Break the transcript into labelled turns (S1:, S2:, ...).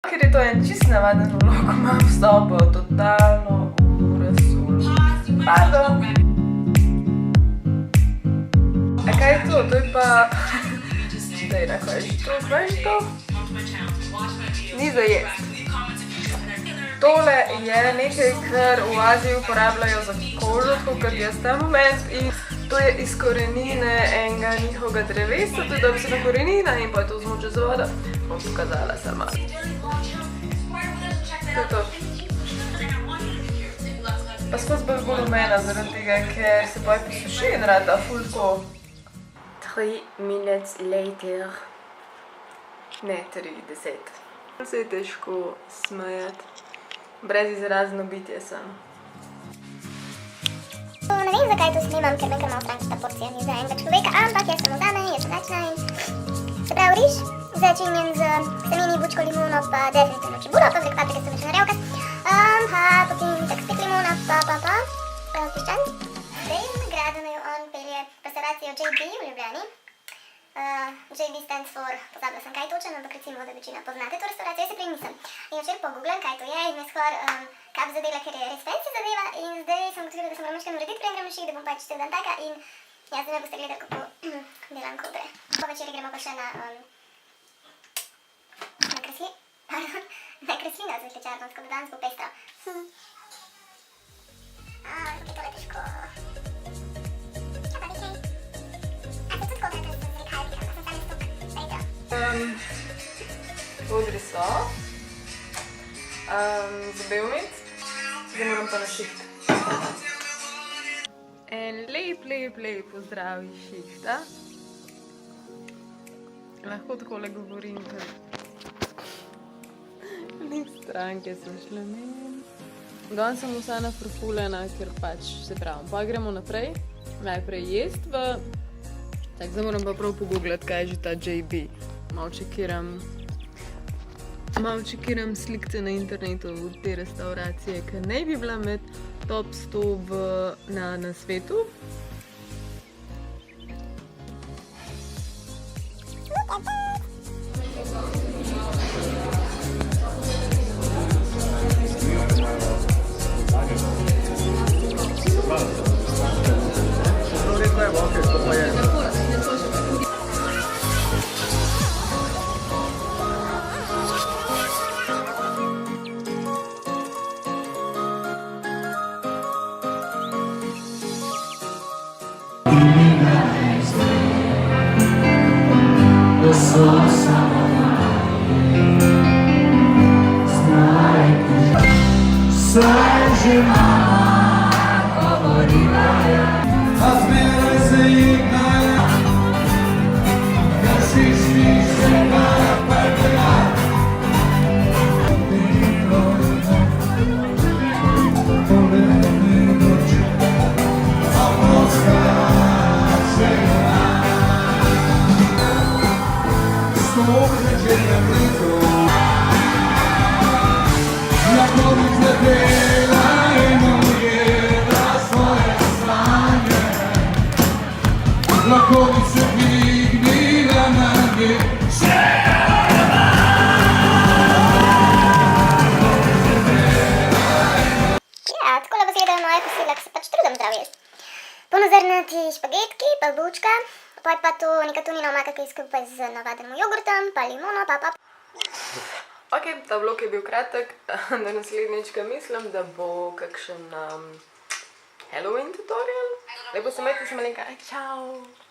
S1: Ker je to en čist navaden vlog, imam sobo totalno razsul. Pardon. A kaj je to? To je pa... Daj, kaj je to? Kaj je to? Ni za jesti. Tole je nekaj, kar v Aziji uporabljajo za kožo, tako kot jaz ta moment. In to je iz korenine enega njihovega drevesa, to je dobesedna korenina in pa je to zmoče z vodo. Bom pokazala sama. To je to. Pa skozi bolj volumena zaradi tega, ker se poje posuši in rada ful tako. 3 minutes later. Ne, 30. Se je težko smejati. Brez izrazno bitje sem.
S2: Ne vem, zakaj to snimam, ker me kar malo stranki ta porcija ni za enega človeka, ampak jaz sem vzame, jaz sem lačna in... Se pravi riž, začinjen z semeni, bučko, limono, pa definitivno čebulo, pa vrek paprike sem več narevka. Potem tak spek limona, piščan. Zdaj nagrado naju on pelje restauracijo JB v Ljubljani. JB stands for, pozabila sem kaj točen, ampak recimo, da večina poznate to restauracijo, jaz se prej nisem. In včeraj poguglam, kaj to je in me skor kap zadela, ker je res fancy zadeva in zdaj sem ugotovila, da sem moram mačkaj narediti, preden grem na ših, da bom pač cel dan taka in ja, zdaj me boste gledali, kako delam kodre. Po večeri gremo pa še na kreslina z veslečarno, tako da danes bo pestro. Kako je tole težko.
S1: Odri so. Zobe umit. Zdaj moram pa na šiht. En lep pozdrav iz šihta. Lahko takole govorim, ker ni stranke sem šla men. Danes sem vsa nafrfulena, ker pač se pravim. Pa gremo naprej. Najprej jest v... Tak, zdaj moram pa prav pogooglati, kaj je že ta JB. Malo čekiram slikce na internetu od te restauracije, ker naj bi bila med top 100 na svetu.
S2: Polnozrnati špagetki, pa bučka, pa to neka tunina omaka, ki je skupaj z navadenim jogurtom, pa limono, pa...
S1: Ok, ta vlog je bil kratek, do naslednjička mislim, da bo kakšen Halloween tutorial. Lepo se majte, sem Alenka, čau!